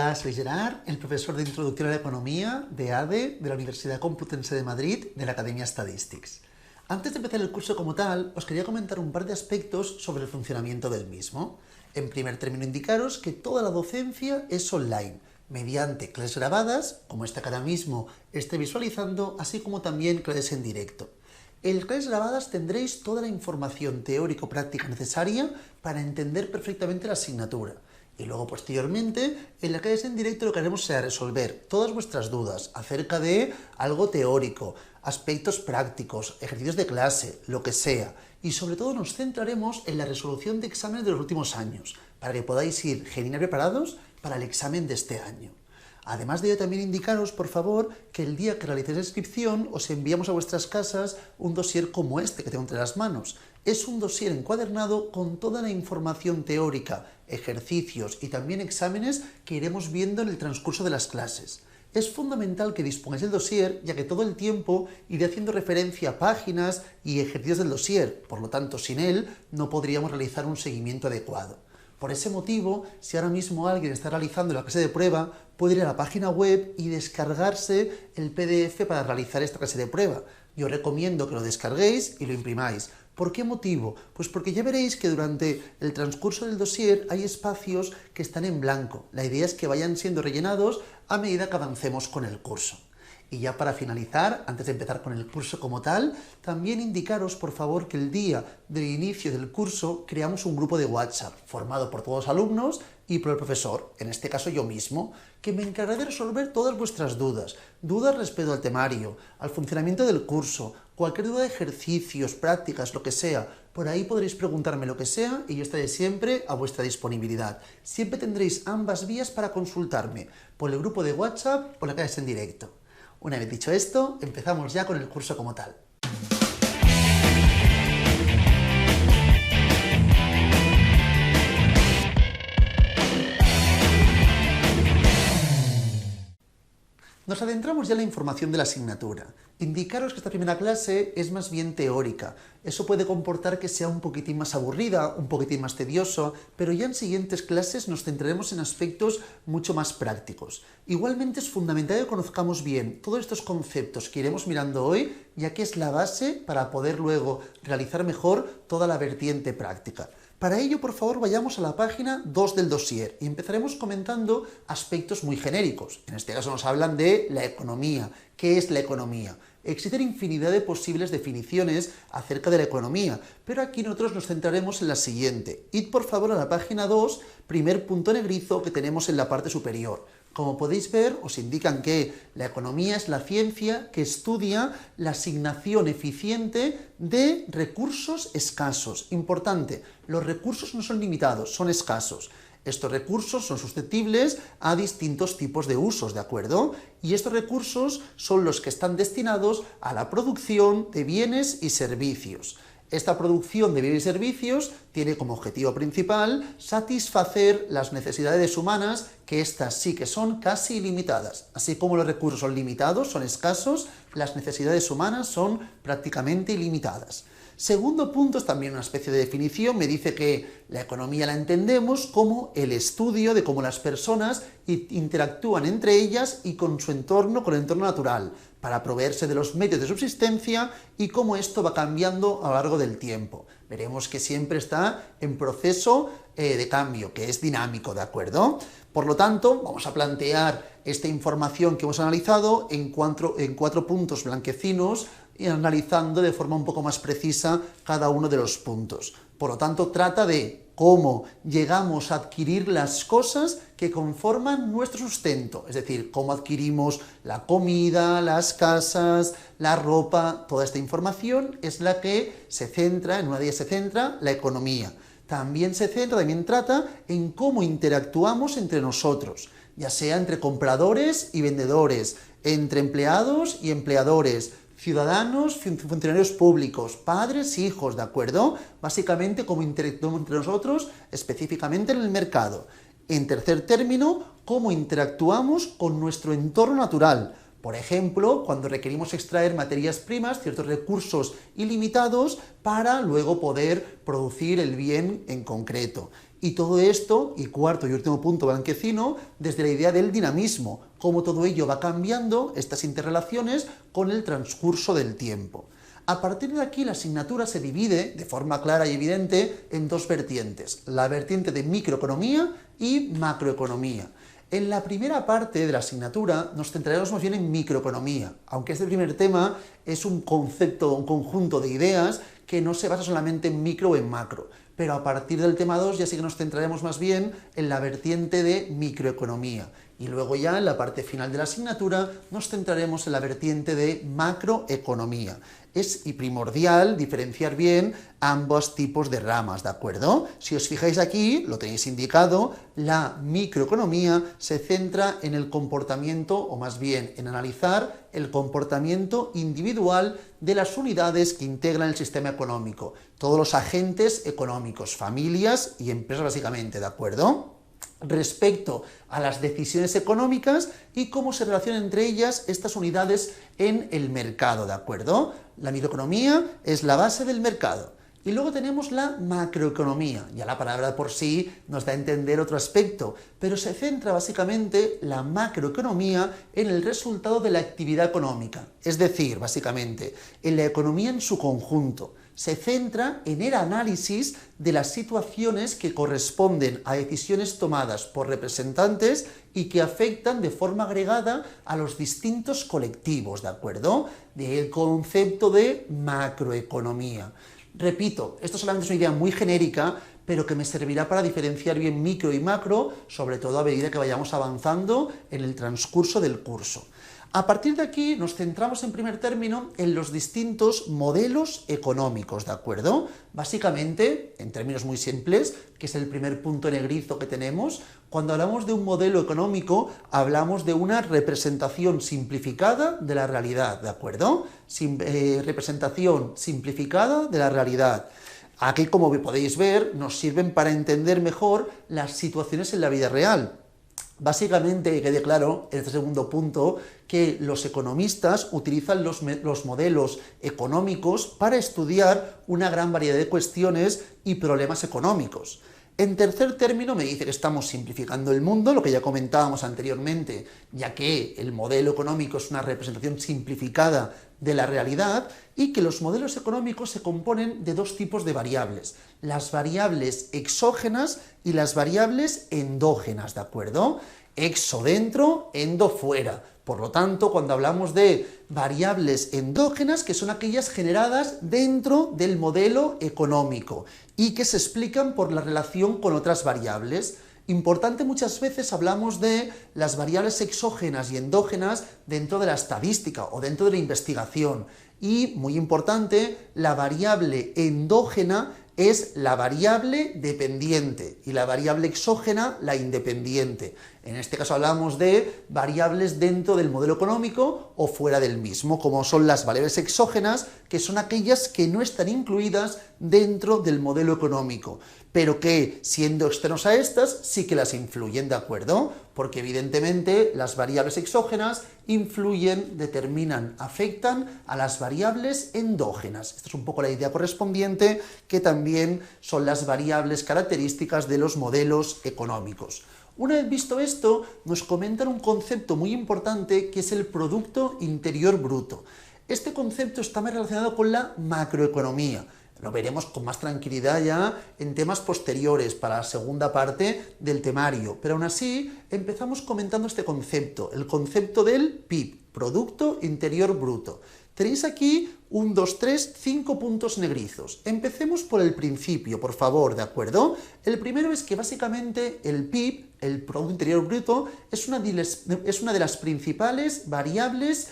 Hola, soy Gerard, el profesor de Introducción a la Economía de ADE de la Universidad Complutense de Madrid de la Academia Statistics. Antes de empezar el curso como tal, os quería comentar un par de aspectos sobre el funcionamiento del mismo. En primer término, indicaros que toda la docencia es online, mediante clases grabadas, como esta que ahora mismo esté visualizando, así como también clases en directo. En las clases grabadas tendréis toda la información teórico-práctica necesaria para entender perfectamente la asignatura. Y luego, posteriormente, en la clase en directo lo que haremos será resolver todas vuestras dudas acerca de algo teórico, aspectos prácticos, ejercicios de clase, lo que sea. Y sobre todo nos centraremos en la resolución de exámenes de los últimos años, para que podáis ir genial preparados para el examen de este año. Además de ello, también indicaros, por favor, que el día que realicéis la inscripción os enviamos a vuestras casas un dossier como este que tengo entre las manos. Es un dossier encuadernado con toda la información teórica, ejercicios y también exámenes que iremos viendo en el transcurso de las clases. Es fundamental que dispongáis del dossier, ya que todo el tiempo iré haciendo referencia a páginas y ejercicios del dossier, por lo tanto, sin él no podríamos realizar un seguimiento adecuado. Por ese motivo, si ahora mismo alguien está realizando la clase de prueba, puede ir a la página web y descargarse el PDF para realizar esta clase de prueba. Yo recomiendo que lo descarguéis y lo imprimáis. ¿Por qué motivo? Pues porque ya veréis que durante el transcurso del dossier hay espacios que están en blanco. La idea es que vayan siendo rellenados a medida que avancemos con el curso. Y ya para finalizar, antes de empezar con el curso como tal, también indicaros, por favor, que el día del inicio del curso creamos un grupo de WhatsApp formado por todos los alumnos y por el profesor, en este caso yo mismo, que me encargaré de resolver todas vuestras dudas respecto al temario, al funcionamiento del curso, cualquier duda de ejercicios, prácticas, lo que sea. Por ahí podréis preguntarme lo que sea y yo estaré siempre a vuestra disponibilidad. Siempre tendréis ambas vías para consultarme, por el grupo de WhatsApp o la clase en directo. Una vez dicho esto, empezamos ya con el curso como tal. Nos adentramos ya en la información de la asignatura. Indicaros que esta primera clase es más bien teórica. Eso puede comportar que sea un poquitín más aburrida, un poquitín más tedioso, pero ya en siguientes clases nos centraremos en aspectos mucho más prácticos. Igualmente es fundamental que conozcamos bien todos estos conceptos que iremos mirando hoy, ya que es la base para poder luego realizar mejor toda la vertiente práctica. Para ello, por favor, vayamos a la página 2 del dossier y empezaremos comentando aspectos muy genéricos. En este caso nos hablan de la economía. ¿Qué es la economía? Existen infinidad de posibles definiciones acerca de la economía, pero aquí nosotros nos centraremos en la siguiente. Id por favor a la página 2, primer punto negrizo que tenemos en la parte superior. Como podéis ver, os indican que la economía es la ciencia que estudia la asignación eficiente de recursos escasos. Importante, los recursos no son limitados, son escasos. Estos recursos son susceptibles a distintos tipos de usos, ¿de acuerdo? Y estos recursos son los que están destinados a la producción de bienes y servicios. Esta producción de bienes y servicios tiene como objetivo principal satisfacer las necesidades humanas, que estas sí que son casi ilimitadas. Así como los recursos son limitados, son escasos, las necesidades humanas son prácticamente ilimitadas. Segundo punto, es también una especie de definición, me dice que la economía la entendemos como el estudio de cómo las personas interactúan entre ellas y con su entorno, con el entorno natural, para proveerse de los medios de subsistencia y cómo esto va cambiando a lo largo del tiempo. Veremos que siempre está en proceso de cambio, que es dinámico, ¿de acuerdo? Por lo tanto, vamos a plantear esta información que hemos analizado en cuatro puntos blanquecinos, y analizando de forma un poco más precisa cada uno de los puntos. Por lo tanto, trata de cómo llegamos a adquirir las cosas que conforman nuestro sustento, es decir, cómo adquirimos la comida, las casas, la ropa. Toda esta información es la que se centra, en una de ellas se centra la economía. También trata en cómo interactuamos entre nosotros, ya sea entre compradores y vendedores, entre empleados y empleadores, ciudadanos, funcionarios públicos, padres, hijos, ¿de acuerdo? Básicamente, cómo interactuamos entre nosotros, específicamente en el mercado. En tercer término, cómo interactuamos con nuestro entorno natural. Por ejemplo, cuando requerimos extraer materias primas, ciertos recursos ilimitados, para luego poder producir el bien en concreto. Y todo esto, y cuarto y último punto blanquecino, desde la idea del dinamismo, cómo todo ello va cambiando, estas interrelaciones, con el transcurso del tiempo. A partir de aquí la asignatura se divide de forma clara y evidente en dos vertientes, la vertiente de microeconomía y macroeconomía. En la primera parte de la asignatura nos centraremos más bien en microeconomía, aunque este primer tema es un concepto, un conjunto de ideas que no se basa solamente en micro o en macro, pero a partir del tema 2 ya sí que nos centraremos más bien en la vertiente de microeconomía. Y luego ya en la parte final de la asignatura nos centraremos en la vertiente de macroeconomía. Es primordial diferenciar bien ambos tipos de ramas, ¿de acuerdo? Si os fijáis aquí, lo tenéis indicado, la microeconomía se centra en el comportamiento, o más bien en analizar el comportamiento individual de las unidades que integran el sistema económico, todos los agentes económicos, familias y empresas básicamente, ¿de acuerdo? Respecto a las decisiones económicas y cómo se relacionan entre ellas estas unidades en el mercado, ¿de acuerdo? La microeconomía es la base del mercado. Y luego tenemos la macroeconomía, ya la palabra por sí nos da a entender otro aspecto, pero se centra básicamente la macroeconomía en el resultado de la actividad económica, es decir, básicamente, en la economía en su conjunto. Se centra en el análisis de las situaciones que corresponden a decisiones tomadas por representantes y que afectan de forma agregada a los distintos colectivos, ¿de acuerdo? Del concepto de macroeconomía. Repito, esto solamente es una idea muy genérica, pero que me servirá para diferenciar bien micro y macro, sobre todo a medida que vayamos avanzando en el transcurso del curso. A partir de aquí nos centramos en primer término en los distintos modelos económicos, ¿de acuerdo? Básicamente, en términos muy simples, que es el primer punto negrizo que tenemos, cuando hablamos de un modelo económico, hablamos de una representación simplificada de la realidad, ¿de acuerdo? Representación simplificada de la realidad. Aquí, como podéis ver, nos sirven para entender mejor las situaciones en la vida real. Básicamente, quede claro, en este segundo punto, que los economistas utilizan los modelos económicos para estudiar una gran variedad de cuestiones y problemas económicos. En tercer término, me dice que estamos simplificando el mundo, lo que ya comentábamos anteriormente, ya que el modelo económico es una representación simplificada de la realidad y que los modelos económicos se componen de dos tipos de variables, las variables exógenas y las variables endógenas, ¿de acuerdo? Exo dentro, endo fuera. Por lo tanto, cuando hablamos de variables endógenas, que son aquellas generadas dentro del modelo económico y que se explican por la relación con otras variables. Importante, muchas veces hablamos de las variables exógenas y endógenas dentro de la estadística o dentro de la investigación. Y, muy importante, la variable endógena es la variable dependiente y la variable exógena la independiente. En este caso hablamos de variables dentro del modelo económico o fuera del mismo, como son las variables exógenas, que son aquellas que no están incluidas dentro del modelo económico, pero que, siendo externos a estas, sí que las influyen, ¿de acuerdo? Porque evidentemente las variables exógenas influyen, determinan, afectan a las variables endógenas. Esta es un poco la idea correspondiente, que también son las variables características de los modelos económicos. Una vez visto esto, nos comentan un concepto muy importante que es el Producto Interior Bruto. Este concepto está más relacionado con la macroeconomía. Lo veremos con más tranquilidad ya en temas posteriores para la segunda parte del temario, pero aún así empezamos comentando este concepto, el concepto del PIB, Producto Interior Bruto. Tenéis aquí 1, 2, 3, 5 puntos negrizos. Empecemos por el principio, por favor, ¿de acuerdo? El primero es que básicamente el PIB, el Producto Interior Bruto, es una de las principales variables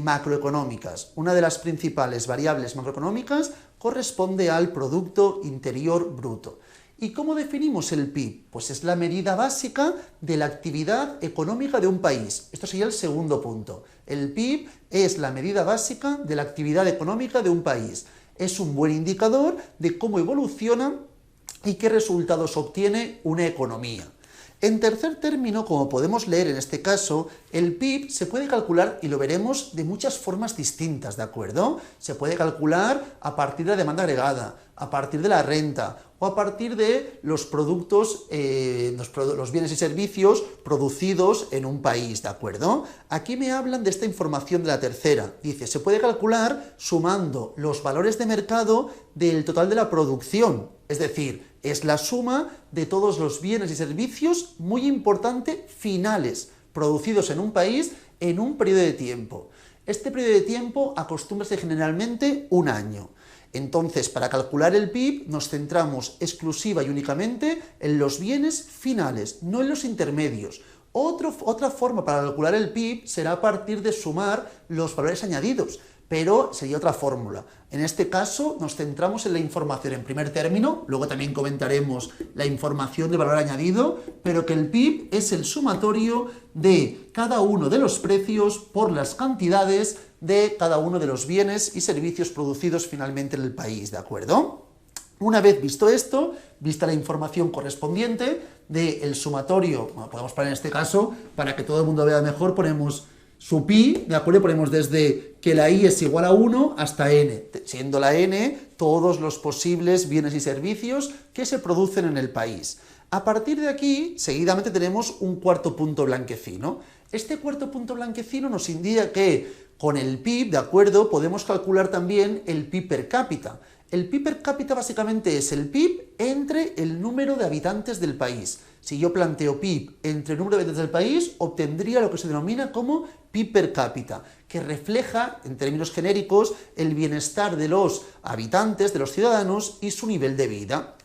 macroeconómicas. Una de las principales variables macroeconómicas corresponde al Producto Interior Bruto. ¿Y cómo definimos el PIB? Pues es la medida básica de la actividad económica de un país. Esto sería el segundo punto. El PIB es la medida básica de la actividad económica de un país. Es un buen indicador de cómo evoluciona y qué resultados obtiene una economía. En tercer término, como podemos leer en este caso, el PIB se puede calcular, y lo veremos, de muchas formas distintas, ¿de acuerdo? Se puede calcular a partir de la demanda agregada, a partir de la renta o a partir de los productos, los bienes y servicios producidos en un país, ¿de acuerdo? Aquí me hablan de esta información de la tercera. Dice, se puede calcular sumando los valores de mercado del total de la producción, es decir, es la suma de todos los bienes y servicios, muy importante, finales, producidos en un país en un periodo de tiempo. Este periodo de tiempo acostumbra ser generalmente un año. Entonces, para calcular el PIB nos centramos exclusiva y únicamente en los bienes finales, no en los intermedios. Otra forma para calcular el PIB será a partir de sumar los valores añadidos, pero sería otra fórmula. En este caso nos centramos en la información en primer término, luego también comentaremos la información de valor añadido, pero que el PIB es el sumatorio de cada uno de los precios por las cantidades de cada uno de los bienes y servicios producidos finalmente en el país, ¿de acuerdo? Una vez visto esto, vista la información correspondiente del sumatorio, bueno, podemos poner en este caso, para que todo el mundo vea mejor, ponemos su pi, ¿de acuerdo? Ponemos desde que la i es igual a 1 hasta n, siendo la n todos los posibles bienes y servicios que se producen en el país. A partir de aquí, seguidamente tenemos un cuarto punto blanquecino. Este cuarto punto blanquecino nos indica que con el PIB, ¿de acuerdo?, podemos calcular también el PIB per cápita. El PIB per cápita básicamente es el PIB entre el número de habitantes del país. Si yo planteo PIB entre el número de habitantes del país, obtendría lo que se denomina como PIB per cápita, que refleja, en términos genéricos, el bienestar de los habitantes, de los ciudadanos y su nivel de vida.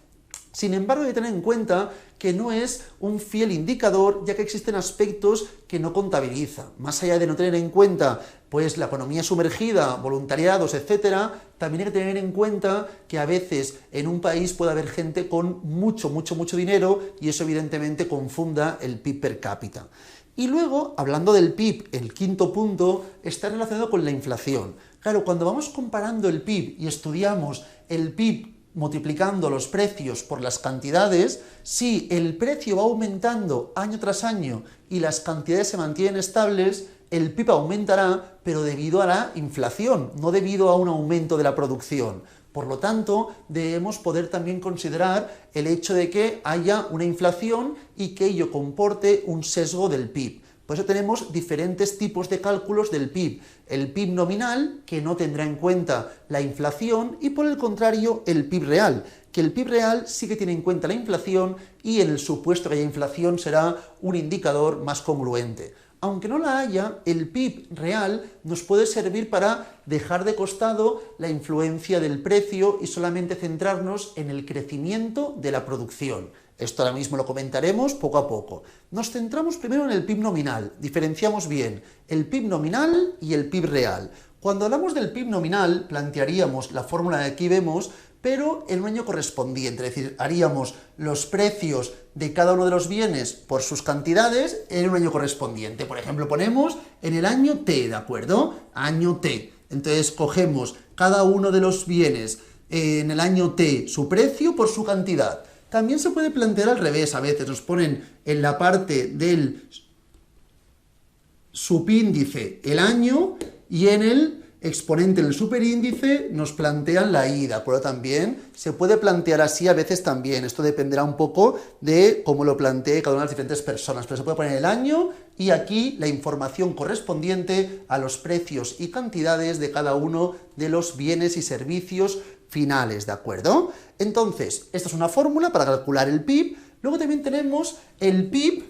Sin embargo, hay que tener en cuenta que no es un fiel indicador, ya que existen aspectos que no contabiliza. Más allá de no tener en cuenta pues, la economía sumergida, voluntariados, etcétera, también hay que tener en cuenta que a veces en un país puede haber gente con mucho dinero y eso evidentemente confunda el PIB per cápita. Y luego, hablando del PIB, el quinto punto está relacionado con la inflación. Claro, cuando vamos comparando el PIB y estudiamos el PIB multiplicando los precios por las cantidades, si el precio va aumentando año tras año y las cantidades se mantienen estables, el PIB aumentará, pero debido a la inflación, no debido a un aumento de la producción. Por lo tanto, debemos poder también considerar el hecho de que haya una inflación y que ello comporte un sesgo del PIB. Por eso tenemos diferentes tipos de cálculos del PIB. El PIB nominal, que no tendrá en cuenta la inflación, y por el contrario, el PIB real, que el PIB real sí que tiene en cuenta la inflación y en el supuesto que haya inflación será un indicador más congruente. Aunque no la haya, el PIB real nos puede servir para dejar de costado la influencia del precio y solamente centrarnos en el crecimiento de la producción. Esto ahora mismo lo comentaremos poco a poco. Nos centramos primero en el PIB nominal, diferenciamos bien el PIB nominal y el PIB real. Cuando hablamos del PIB nominal, plantearíamos la fórmula que aquí vemos, pero en un año correspondiente, es decir, haríamos los precios de cada uno de los bienes por sus cantidades en un año correspondiente. Por ejemplo, ponemos en el año T, ¿de acuerdo? Año T. Entonces cogemos cada uno de los bienes en el año T, su precio por su cantidad. También se puede plantear al revés, a veces nos ponen en la parte del subíndice el año y en el exponente del superíndice nos plantean la I, ¿de acuerdo? También se puede plantear así a veces también, esto dependerá un poco de cómo lo plantee cada una de las diferentes personas, pero se puede poner el año y aquí la información correspondiente a los precios y cantidades de cada uno de los bienes y servicios finales, ¿de acuerdo? Entonces, esta es una fórmula para calcular el PIB, luego también tenemos el PIB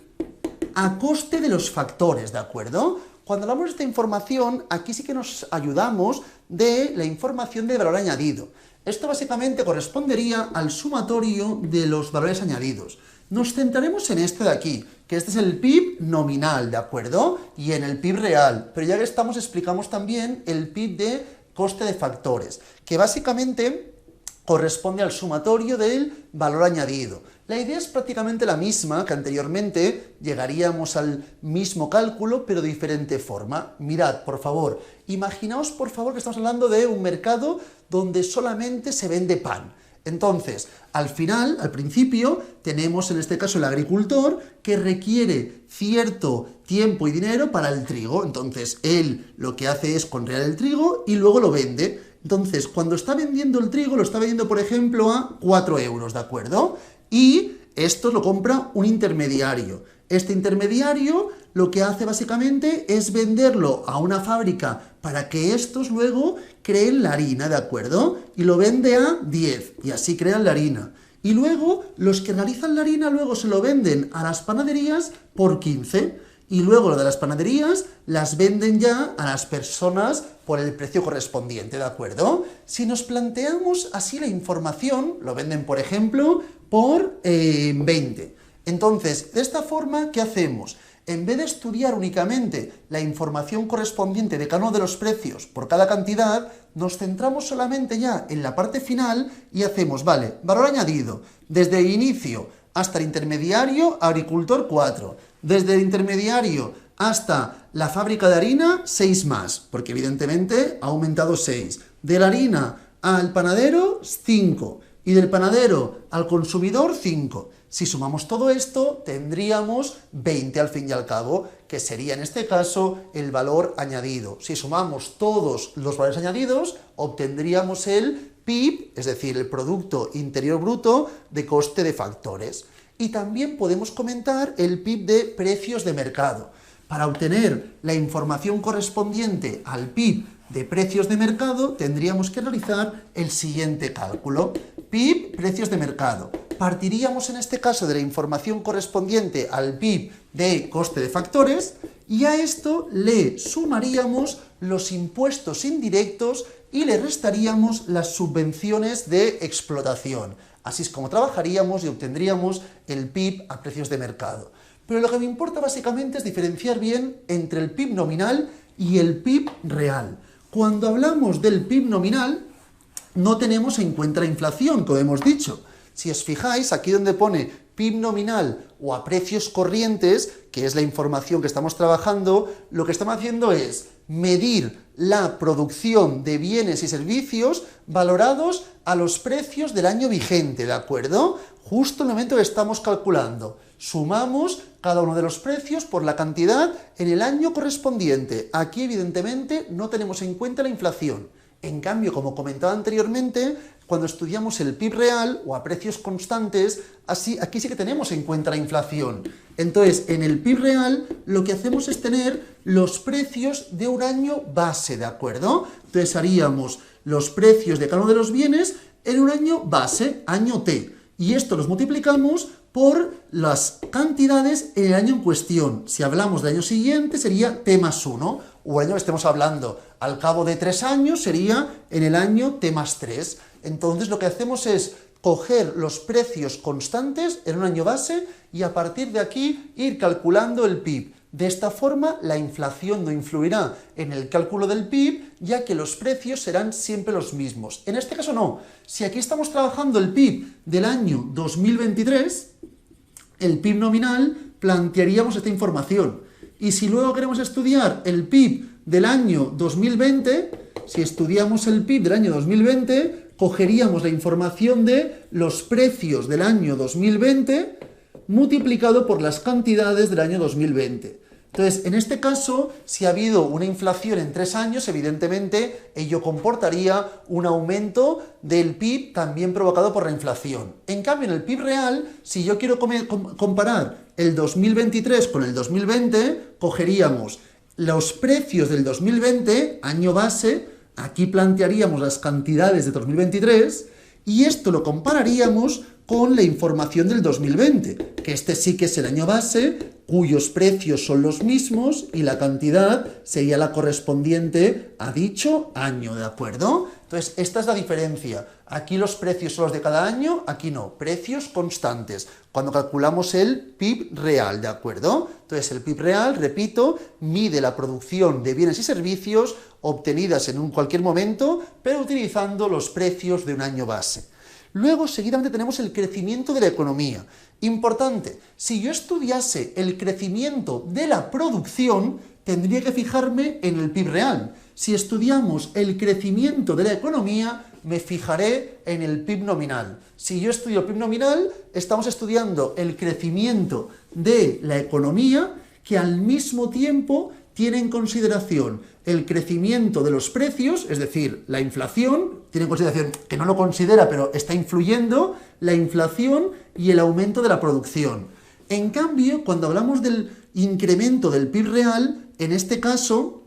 a coste de los factores, ¿de acuerdo? Cuando hablamos de esta información, aquí sí que nos ayudamos de la información de valor añadido. Esto básicamente correspondería al sumatorio de los valores añadidos. Nos centraremos en este de aquí, que este es el PIB nominal, ¿de acuerdo? Y en el PIB real, pero ya que estamos explicamos también el PIB de coste de factores, que básicamente corresponde al sumatorio del valor añadido. La idea es prácticamente la misma que anteriormente, llegaríamos al mismo cálculo, pero de diferente forma. Mirad, por favor, imaginaos, por favor, que estamos hablando de un mercado donde solamente se vende pan. Entonces, al final, al principio, tenemos en este caso el agricultor que requiere cierto tiempo y dinero para el trigo. Entonces, él lo que hace es conrear el trigo y luego lo vende. Entonces, cuando está vendiendo el trigo, lo está vendiendo, por ejemplo, a 4 euros, ¿de acuerdo? Y esto lo compra un intermediario. Este intermediario lo que hace básicamente es venderlo a una fábrica para que estos luego creen la harina, ¿de acuerdo? Y lo vende a 10 y así crean la harina. Y luego los que realizan la harina luego se lo venden a las panaderías por 15. Y luego lo de las panaderías las venden ya a las personas por el precio correspondiente, ¿de acuerdo? Si nos planteamos así la información, lo venden, por ejemplo, por 20. Entonces, de esta forma, ¿qué hacemos? En vez de estudiar únicamente la información correspondiente de cada uno de los precios por cada cantidad, nos centramos solamente ya en la parte final y hacemos, vale, valor añadido, desde el inicio hasta el intermediario, agricultor 4, desde el intermediario hasta la fábrica de harina, 6 más, porque evidentemente ha aumentado 6. De la harina al panadero, 5. Y del panadero al consumidor, 5. Si sumamos todo esto, tendríamos 20 al fin y al cabo, que sería en este caso el valor añadido. Si sumamos todos los valores añadidos, obtendríamos el PIB, es decir, el Producto Interior Bruto de coste de factores. Y también podemos comentar el PIB de precios de mercado. Para obtener la información correspondiente al PIB de precios de mercado, tendríamos que realizar el siguiente cálculo. PIB, precios de mercado. Partiríamos en este caso de la información correspondiente al PIB de coste de factores y a esto le sumaríamos los impuestos indirectos y le restaríamos las subvenciones de explotación. Así es como trabajaríamos y obtendríamos el PIB a precios de mercado. Pero lo que me importa básicamente es diferenciar bien entre el PIB nominal y el PIB real. Cuando hablamos del PIB nominal, no tenemos en cuenta la inflación, como hemos dicho. Si os fijáis, aquí donde pone PIB nominal o a precios corrientes, que es la información que estamos trabajando, lo que estamos haciendo es medir la producción de bienes y servicios valorados a los precios del año vigente, ¿de acuerdo? Justo en el momento que estamos calculando. Sumamos cada uno de los precios por la cantidad en el año correspondiente. Aquí, evidentemente, no tenemos en cuenta la inflación. En cambio, como comentaba anteriormente, cuando estudiamos el PIB real o a precios constantes, aquí sí que tenemos en cuenta la inflación. Entonces, en el PIB real, lo que hacemos es tener los precios de un año base, ¿de acuerdo? Entonces, haríamos los precios de cada uno de los bienes en un año base, año T. Y esto los multiplicamos por las cantidades en el año en cuestión. Si hablamos del año siguiente, sería T más 1, o el año que estemos hablando al cabo de 3 años sería en el año T más 3. Entonces lo que hacemos es coger los precios constantes en un año base y a partir de aquí ir calculando el PIB. De esta forma, la inflación no influirá en el cálculo del PIB, ya que los precios serán siempre los mismos. En este caso no. Si aquí estamos trabajando el PIB del año 2023, el PIB nominal, plantearíamos esta información. Y si luego queremos estudiar el PIB del año 2020, si estudiamos el PIB del año 2020, cogeríamos la información de los precios del año 2020 multiplicado por las cantidades del año 2020. Entonces, en este caso, si ha habido una inflación en 3 años, evidentemente ello comportaría un aumento del PIB también provocado por la inflación. En cambio, en el PIB real, si yo quiero comparar el 2023 con el 2020, cogeríamos los precios del 2020, año base, aquí plantearíamos las cantidades de 2023, y esto lo compararíamos con la información del 2020, que este sí que es el año base, cuyos precios son los mismos y la cantidad sería la correspondiente a dicho año, ¿de acuerdo? Entonces, esta es la diferencia. Aquí los precios son los de cada año, aquí no, precios constantes, cuando calculamos el PIB real, ¿de acuerdo? Entonces, el PIB real, repito, mide la producción de bienes y servicios obtenidas en cualquier momento, pero utilizando los precios de un año base. Luego, seguidamente, tenemos el crecimiento de la economía. Importante, si yo estudiase el crecimiento de la producción, tendría que fijarme en el PIB real. Si estudiamos el crecimiento de la economía, me fijaré en el PIB nominal. Si yo estudio el PIB nominal, estamos estudiando el crecimiento de la economía, que al mismo tiempo tiene en consideración el crecimiento de los precios, es decir, la inflación, tiene en consideración, que no lo considera, pero está influyendo, la inflación y el aumento de la producción. En cambio, cuando hablamos del incremento del PIB real, en este caso,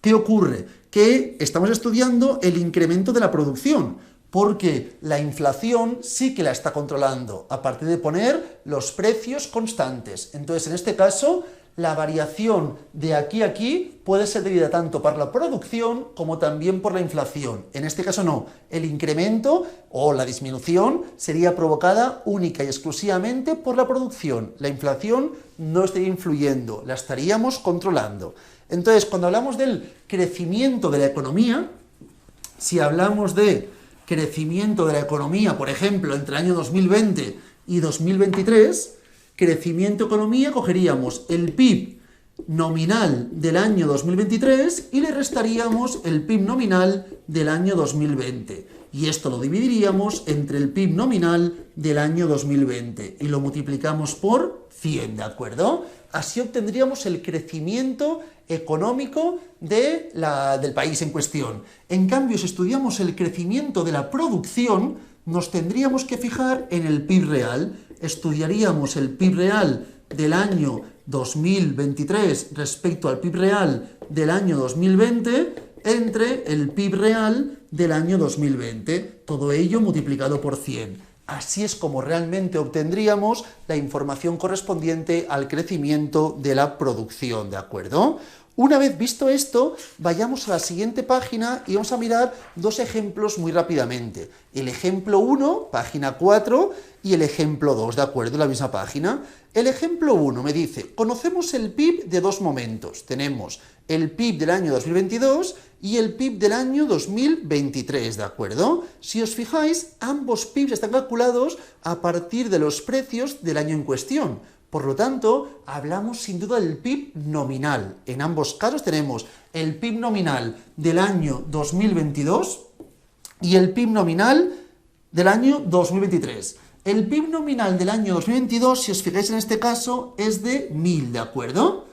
¿qué ocurre? Que estamos estudiando el incremento de la producción, porque la inflación sí que la está controlando, a partir de poner los precios constantes. Entonces, en este caso, la variación de aquí a aquí puede ser debida tanto por la producción como también por la inflación. En este caso no, el incremento o la disminución sería provocada única y exclusivamente por la producción. La inflación no estaría influyendo, la estaríamos controlando. Entonces, cuando hablamos del crecimiento de la economía, si hablamos de crecimiento de la economía, por ejemplo, entre el año 2020 y 2023, crecimiento economía, cogeríamos el PIB nominal del año 2023 y le restaríamos el PIB nominal del año 2020. Y esto lo dividiríamos entre el PIB nominal del año 2020 y lo multiplicamos por 100, ¿de acuerdo? Así obtendríamos el crecimiento económico del país en cuestión. En cambio, si estudiamos el crecimiento de la producción, nos tendríamos que fijar en el PIB real. Estudiaríamos el PIB real del año 2023 respecto al PIB real del año 2020 entre el PIB real del año 2020. Todo ello multiplicado por 100. Así es como realmente obtendríamos la información correspondiente al crecimiento de la producción, ¿de acuerdo? Una vez visto esto, vayamos a la siguiente página y vamos a mirar dos ejemplos muy rápidamente. El ejemplo 1, página 4, y el ejemplo 2, ¿de acuerdo? En la misma página. El ejemplo 1 me dice, conocemos el PIB de dos momentos. Tenemos el PIB del año 2022 y el PIB del año 2023, ¿de acuerdo? Si os fijáis, ambos PIBs están calculados a partir de los precios del año en cuestión. Por lo tanto, hablamos sin duda del PIB nominal. En ambos casos tenemos el PIB nominal del año 2022 y el PIB nominal del año 2023. El PIB nominal del año 2022, si os fijáis en este caso, es de 1.000, ¿de acuerdo?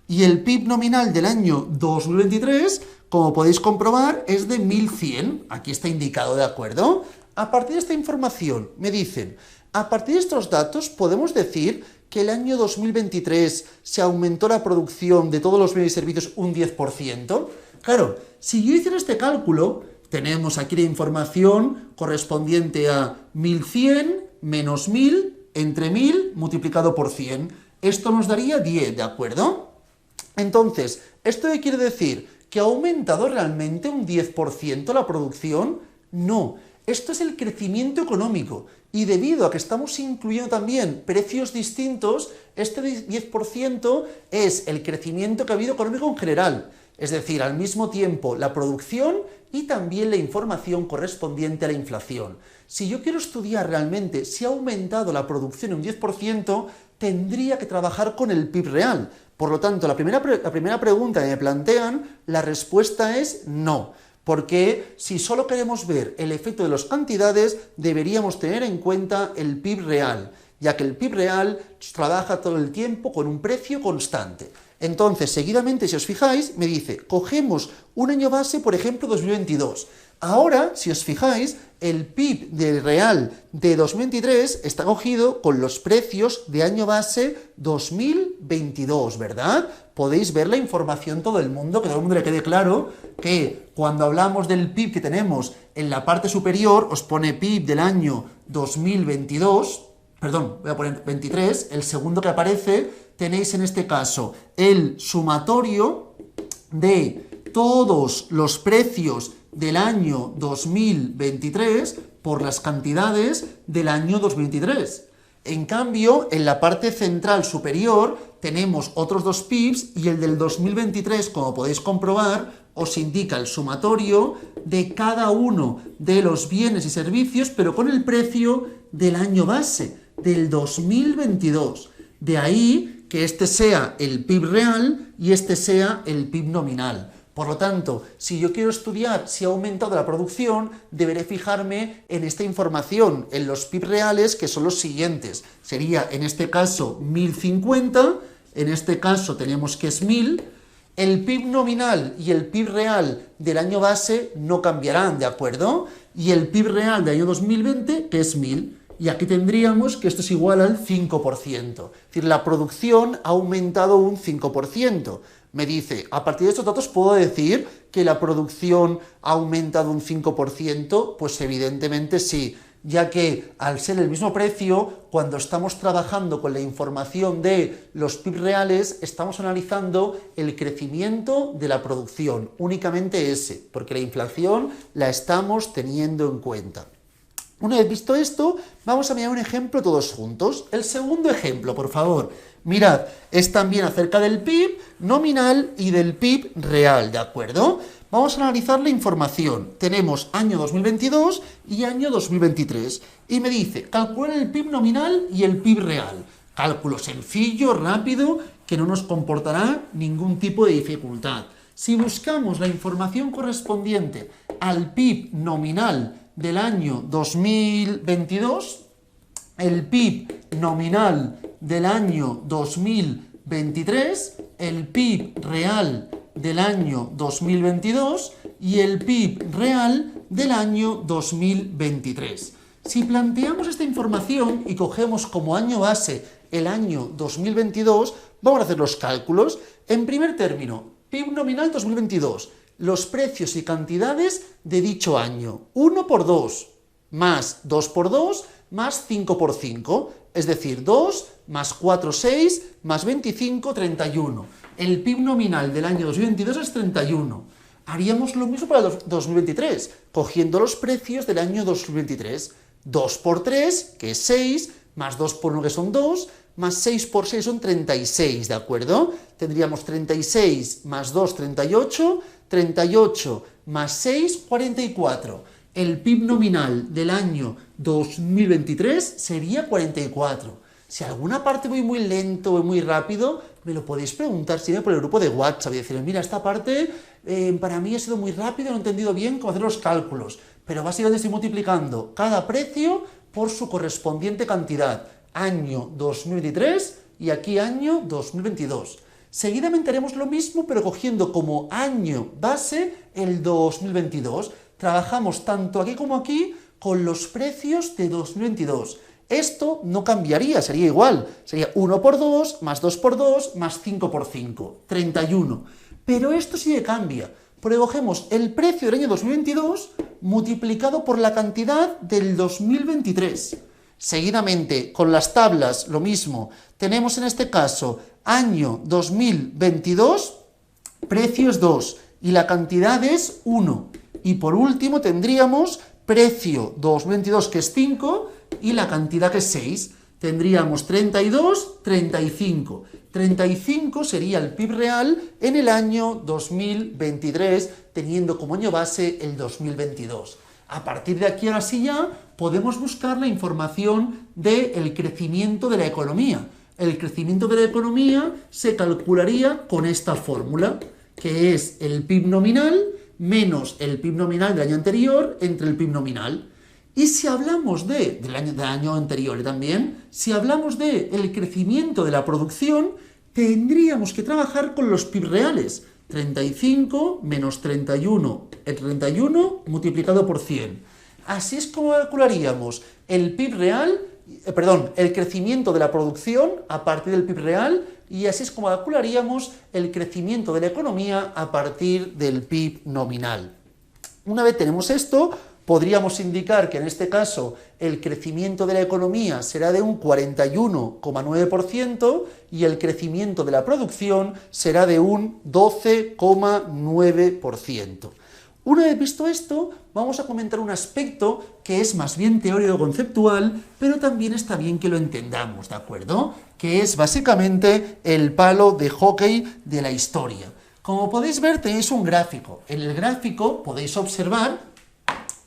Y el PIB nominal del año 2023, como podéis comprobar, es de 1.100. Aquí está indicado, ¿de acuerdo? A partir de esta información, me dicen, a partir de estos datos podemos decir que el año 2023 se aumentó la producción de todos los bienes y servicios un 10%. Claro, si yo hiciera este cálculo, tenemos aquí la información correspondiente a 1.100 menos 1.000 entre 1.000 multiplicado por 100. Esto nos daría 10, ¿de acuerdo? Entonces, ¿esto qué quiere decir? ¿Que ha aumentado realmente un 10% la producción? No, esto es el crecimiento económico. Y debido a que estamos incluyendo también precios distintos, este 10% es el crecimiento que ha habido económico en general. Es decir, al mismo tiempo la producción y también la información correspondiente a la inflación. Si yo quiero estudiar realmente si ha aumentado la producción en un 10%, tendría que trabajar con el PIB real. Por lo tanto, la primera pregunta que me plantean, la respuesta es no. Porque si solo queremos ver el efecto de las cantidades, deberíamos tener en cuenta el PIB real, ya que el PIB real trabaja todo el tiempo con un precio constante. Entonces, seguidamente, si os fijáis, me dice, cogemos un año base, por ejemplo, 2022. Ahora, si os fijáis, el PIB del real de 2023 está cogido con los precios de año base 2022, ¿verdad? Podéis ver la información todo el mundo, que todo el mundo le quede claro que cuando hablamos del PIB que tenemos en la parte superior, os pone PIB del año 2022, perdón, voy a poner 23, el segundo que aparece, tenéis en este caso el sumatorio de todos los precios del año 2023 por las cantidades del año 2023. En cambio, en la parte central superior tenemos otros dos PIBs y el del 2023, como podéis comprobar, os indica el sumatorio de cada uno de los bienes y servicios, pero con el precio del año base, del 2022. De ahí que este sea el PIB real y este sea el PIB nominal. Por lo tanto, si yo quiero estudiar si ha aumentado la producción, deberé fijarme en esta información, en los PIB reales, que son los siguientes. Sería, en este caso, 1050, en este caso tenemos que es 1000, El PIB nominal y el PIB real del año base no cambiarán, ¿de acuerdo? Y el PIB real del año 2020, que es 1000. Y aquí tendríamos que esto es igual al 5%. Es decir, la producción ha aumentado un 5%. Me dice, a partir de estos datos puedo decir que la producción ha aumentado un 5%, pues evidentemente sí, ya que al ser el mismo precio, cuando estamos trabajando con la información de los PIB reales, estamos analizando el crecimiento de la producción, únicamente ese, porque la inflación la estamos teniendo en cuenta. Una vez visto esto, vamos a mirar un ejemplo todos juntos. El segundo ejemplo, por favor. Mirad, es también acerca del PIB nominal y del PIB real, ¿de acuerdo? Vamos a analizar la información. Tenemos año 2022 y año 2023. Y me dice, calcular el PIB nominal y el PIB real. Cálculo sencillo, rápido, que no nos comportará ningún tipo de dificultad. Si buscamos la información correspondiente al PIB nominal del año 2022, el PIB nominal del año 2023, el PIB real del año 2022 y el PIB real del año 2023. Si planteamos esta información y cogemos como año base el año 2022, vamos a hacer los cálculos. En primer término, PIB nominal 2022. Los precios y cantidades de dicho año. 1 por 2, más 2 por 2, más 5 por 5. Es decir, 2 más 4, 6, más 25, 31. El PIB nominal del año 2022 es 31. Haríamos lo mismo para 2023, cogiendo los precios del año 2023. 2 por 3, que es 6, más 2 por 1, que son 2, más 6 por 6 son 36, ¿de acuerdo? Tendríamos 36 más 2, 38, 38 más 6, 44. El PIB nominal del año 2023 sería 44. Si alguna parte voy muy lento o muy rápido, me lo podéis preguntar siempre por el grupo de WhatsApp y decirme, mira, esta parte para mí ha sido muy rápido, no he entendido bien cómo hacer los cálculos, pero básicamente estoy multiplicando cada precio por su correspondiente cantidad, año 2023 y aquí año 2022. Seguidamente haremos lo mismo, pero cogiendo como año base el 2022. Trabajamos tanto aquí como aquí con los precios de 2022. Esto no cambiaría, sería igual. Sería 1 por 2, más 2 por 2, más 5 por 5, 31. Pero esto sí que cambia, porque cogemos el precio del año 2022 multiplicado por la cantidad del 2023. Seguidamente, con las tablas, lo mismo. Tenemos en este caso año 2022, precios 2, y la cantidad es 1. Y por último tendríamos precio 2022, que es 5, y la cantidad que es 6. Tendríamos 32, 35. 35 sería el PIB real en el año 2023, teniendo como año base el 2022. A partir de aquí, ahora sí ya, podemos buscar la información del crecimiento de la economía. El crecimiento de la economía se calcularía con esta fórmula, que es el PIB nominal menos el PIB nominal del año anterior entre el PIB nominal. Y si hablamos del año anterior también, si hablamos del crecimiento de la producción, tendríamos que trabajar con los PIB reales. 35 menos 31, el 31 multiplicado por 100. Así es como calcularíamos el PIB real, el crecimiento de la producción a partir del PIB real, y así es como calcularíamos el crecimiento de la economía a partir del PIB nominal. Una vez tenemos esto, podríamos indicar que en este caso el crecimiento de la economía será de un 41,9% y el crecimiento de la producción será de un 12,9%. Una vez visto esto, vamos a comentar un aspecto que es más bien teórico-conceptual, pero también está bien que lo entendamos, ¿de acuerdo? Que es básicamente el palo de hockey de la historia. Como podéis ver, tenéis un gráfico. En el gráfico podéis observar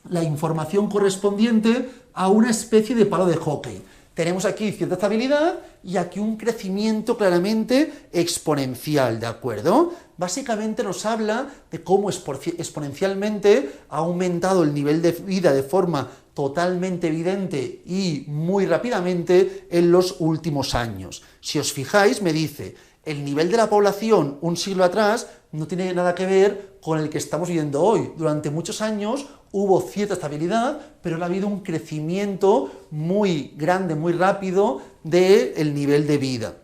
la información correspondiente a una especie de palo de hockey. Tenemos aquí cierta estabilidad y aquí un crecimiento claramente exponencial, ¿de acuerdo? Básicamente nos habla de cómo exponencialmente ha aumentado el nivel de vida de forma totalmente evidente y muy rápidamente en los últimos años. Si os fijáis, me dice, el nivel de la población un siglo atrás no tiene nada que ver con el que estamos viviendo hoy. Durante muchos años hubo cierta estabilidad, pero ha habido un crecimiento muy grande, muy rápido del nivel de vida.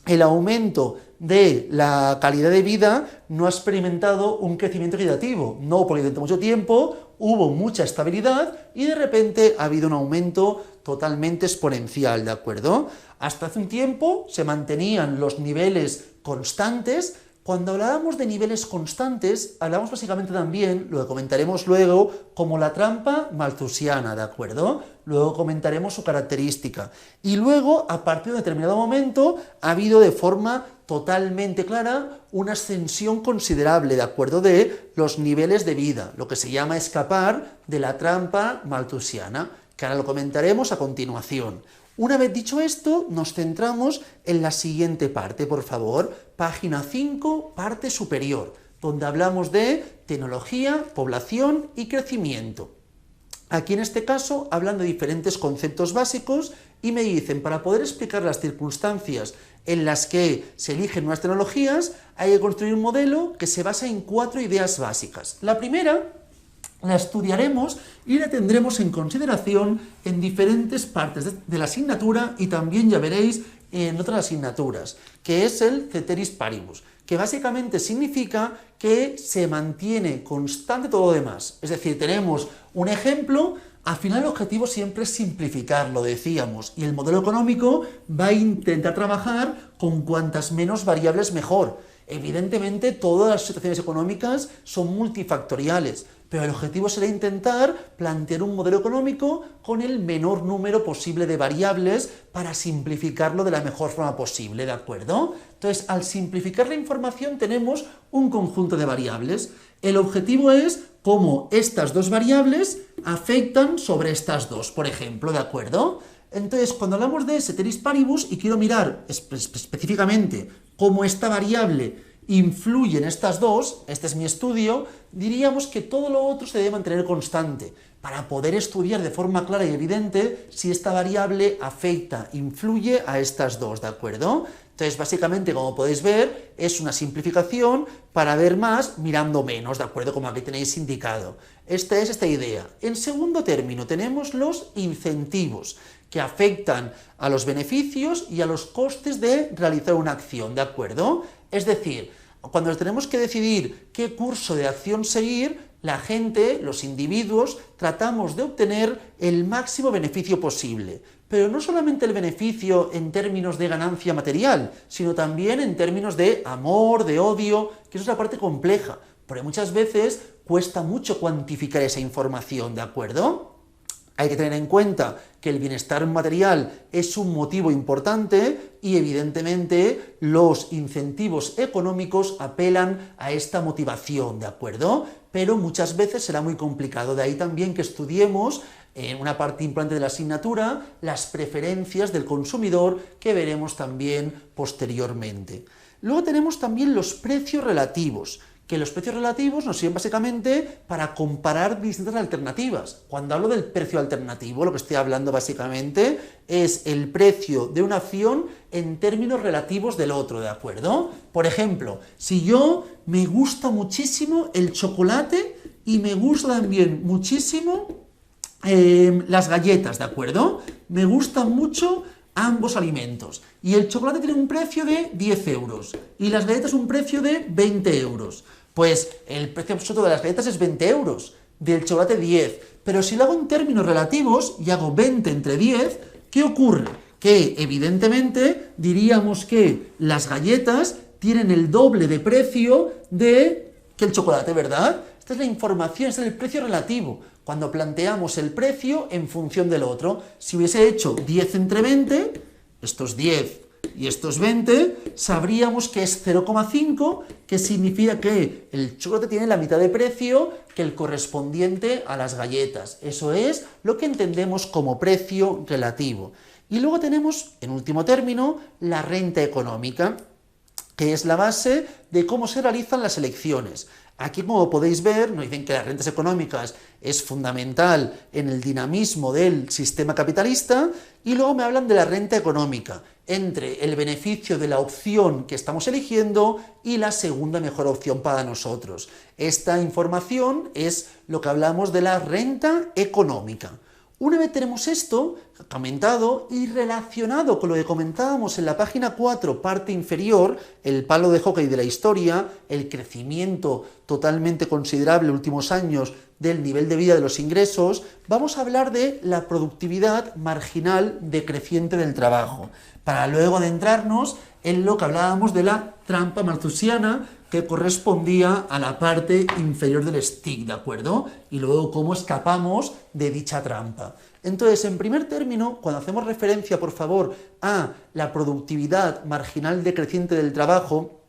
El aumento de la calidad de vida no ha experimentado un crecimiento equitativo, no, porque durante mucho tiempo hubo mucha estabilidad y de repente ha habido un aumento totalmente exponencial, ¿de acuerdo? Hasta hace un tiempo se mantenían los niveles constantes. Cuando hablábamos de niveles constantes, hablamos básicamente también, lo que comentaremos luego, como la trampa malthusiana, ¿de acuerdo? Luego comentaremos su característica. Y luego, a partir de un determinado momento, ha habido de forma totalmente clara una ascensión considerable, ¿de acuerdo?, de los niveles de vida, lo que se llama escapar de la trampa malthusiana, que ahora lo comentaremos a continuación. Una vez dicho esto, nos centramos en la siguiente parte, por favor, página 5, parte superior, donde hablamos de tecnología, población y crecimiento. Aquí en este caso hablan de diferentes conceptos básicos y me dicen, para poder explicar las circunstancias en las que se eligen nuevas tecnologías, hay que construir un modelo que se basa en 4 ideas básicas. La primera la estudiaremos y la tendremos en consideración en diferentes partes de la asignatura y también ya veréis en otras asignaturas, que es el ceteris paribus, que básicamente significa que se mantiene constante todo lo demás. Es decir, tenemos un ejemplo, al final el objetivo siempre es simplificar, lo decíamos, y el modelo económico va a intentar trabajar con cuantas menos variables mejor. Evidentemente, todas las situaciones económicas son multifactoriales, pero el objetivo será intentar plantear un modelo económico con el menor número posible de variables para simplificarlo de la mejor forma posible, ¿de acuerdo? Entonces, al simplificar la información tenemos un conjunto de variables. El objetivo es cómo estas dos variables afectan sobre estas dos, por ejemplo, ¿de acuerdo? Entonces, cuando hablamos de ceteris paribus, y quiero mirar específicamente cómo esta variable influye en estas dos, este es mi estudio, diríamos que todo lo otro se debe mantener constante para poder estudiar de forma clara y evidente si esta variable afecta, influye a estas dos, ¿de acuerdo? Entonces, básicamente, como podéis ver, es una simplificación para ver más mirando menos, ¿de acuerdo? Como aquí tenéis indicado. Esta es esta idea. En segundo término, tenemos los incentivos, que afectan a los beneficios y a los costes de realizar una acción, ¿de acuerdo? Es decir, cuando tenemos que decidir qué curso de acción seguir, la gente, los individuos, tratamos de obtener el máximo beneficio posible. Pero no solamente el beneficio en términos de ganancia material, sino también en términos de amor, de odio, que eso es la parte compleja, porque muchas veces cuesta mucho cuantificar esa información, ¿de acuerdo? Hay que tener en cuenta que el bienestar material es un motivo importante y evidentemente los incentivos económicos apelan a esta motivación, ¿de acuerdo? Pero muchas veces será muy complicado, de ahí también que estudiemos en una parte importante de la asignatura las preferencias del consumidor que veremos también posteriormente. Luego tenemos también los precios relativos, que los precios relativos nos sirven básicamente para comparar distintas alternativas. Cuando hablo del precio alternativo, lo que estoy hablando básicamente es el precio de una acción en términos relativos del otro, ¿de acuerdo? Por ejemplo, si yo me gusta muchísimo el chocolate y me gusta también muchísimo las galletas, ¿de acuerdo? Me gustan mucho ambos alimentos. Y el chocolate tiene un precio de 10 euros y las galletas un precio de 20 euros. Pues el precio absoluto de las galletas es 20 euros, del chocolate 10. Pero si lo hago en términos relativos y hago 20 entre 10, ¿qué ocurre? Que evidentemente diríamos que las galletas tienen el doble de precio que el chocolate, ¿verdad? Esta es la información, este es el precio relativo. Cuando planteamos el precio en función del otro, si hubiese hecho 10 entre 20, estos 10 y estos 20, sabríamos que es 0,5, que significa que el chocolate tiene la mitad de precio que el correspondiente a las galletas. Eso es lo que entendemos como precio relativo. Y luego tenemos, en último término, la renta económica, que es la base de cómo se realizan las elecciones. Aquí, como podéis ver, nos dicen que las rentas económicas es fundamental en el dinamismo del sistema capitalista y luego me hablan de la renta económica. entre el beneficio de la opción que estamos eligiendo y la segunda mejor opción para nosotros. Esta información es lo que hablamos de la renta económica. Una vez tenemos esto comentado y relacionado con lo que comentábamos en la página 4, parte inferior, el palo de hockey de la historia, el crecimiento totalmente considerable en los últimos años del nivel de vida de los ingresos, vamos a hablar de la productividad marginal decreciente del trabajo, para luego adentrarnos en lo que hablábamos de la trampa malthusiana, que correspondía a la parte inferior del stick, ¿de acuerdo? Y luego cómo escapamos de dicha trampa. Entonces, en primer término, cuando hacemos referencia, por favor, a la productividad marginal decreciente del trabajo,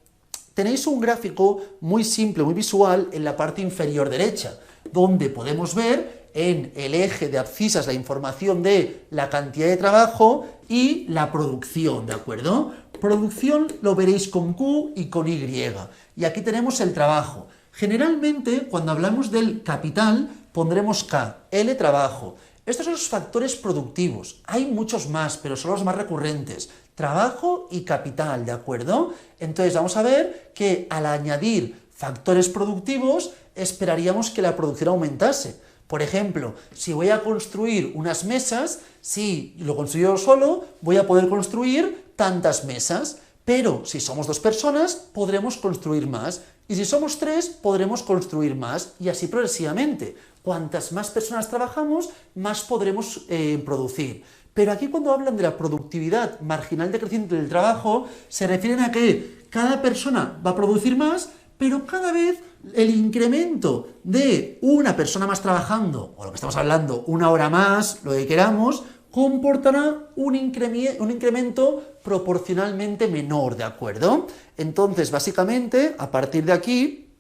tenéis un gráfico muy simple, muy visual, en la parte inferior derecha, donde podemos ver en el eje de abscisas la información de la cantidad de trabajo y la producción, ¿de acuerdo? Producción lo veréis con Q y con Y. Y aquí tenemos el trabajo. Generalmente, cuando hablamos del capital, pondremos K, L trabajo. Estos son los factores productivos. Hay muchos más, pero son los más recurrentes. Trabajo y capital, ¿de acuerdo? Entonces vamos a ver que al añadir factores productivos, esperaríamos que la producción aumentase. Por ejemplo, si voy a construir unas mesas, si lo construyo solo, voy a poder construir tantas mesas, pero si somos 2 personas, podremos construir más, y si somos 3, podremos construir más, y así progresivamente. Cuantas más personas trabajamos, más podremos producir. Pero aquí cuando hablan de la productividad marginal decreciente del trabajo, se refieren a que cada persona va a producir más, pero cada vez el incremento de una persona más trabajando, o lo que estamos hablando, 1 hora más, lo que queramos, comportará un incremento proporcionalmente menor, ¿de acuerdo? Entonces, básicamente, a partir de aquí,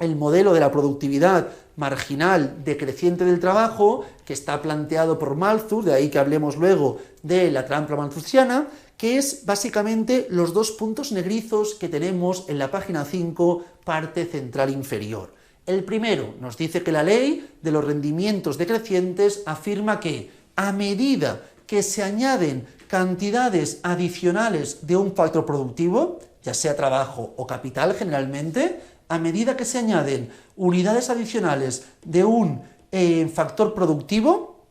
el modelo de la productividad marginal decreciente del trabajo, que está planteado por Malthus, de ahí que hablemos luego de la trampa malthusiana, que es básicamente los 2 puntos negrizos que tenemos en la página 5, parte central inferior. El primero nos dice que la ley de los rendimientos decrecientes afirma que a medida que se añaden cantidades adicionales de un factor productivo, ya sea trabajo o capital generalmente, a medida que se añaden unidades adicionales de un factor productivo,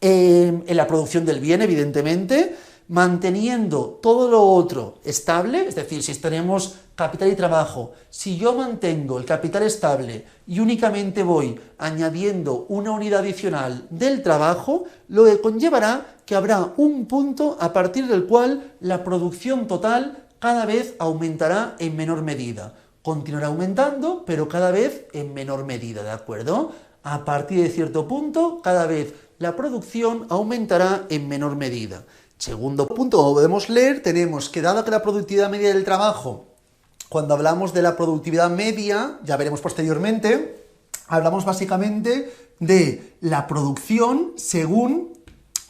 en la producción del bien, evidentemente, manteniendo todo lo otro estable, es decir, si tenemos capital y trabajo, si yo mantengo el capital estable y únicamente voy añadiendo una unidad adicional del trabajo, lo que conllevará que habrá un punto a partir del cual la producción total cada vez aumentará en menor medida. Continuará aumentando, pero cada vez en menor medida, ¿de acuerdo? A partir de cierto punto, cada vez la producción aumentará en menor medida. Segundo punto, como podemos leer, tenemos que dado que la productividad media del trabajo, cuando hablamos de la productividad media, ya veremos posteriormente, hablamos básicamente de la producción según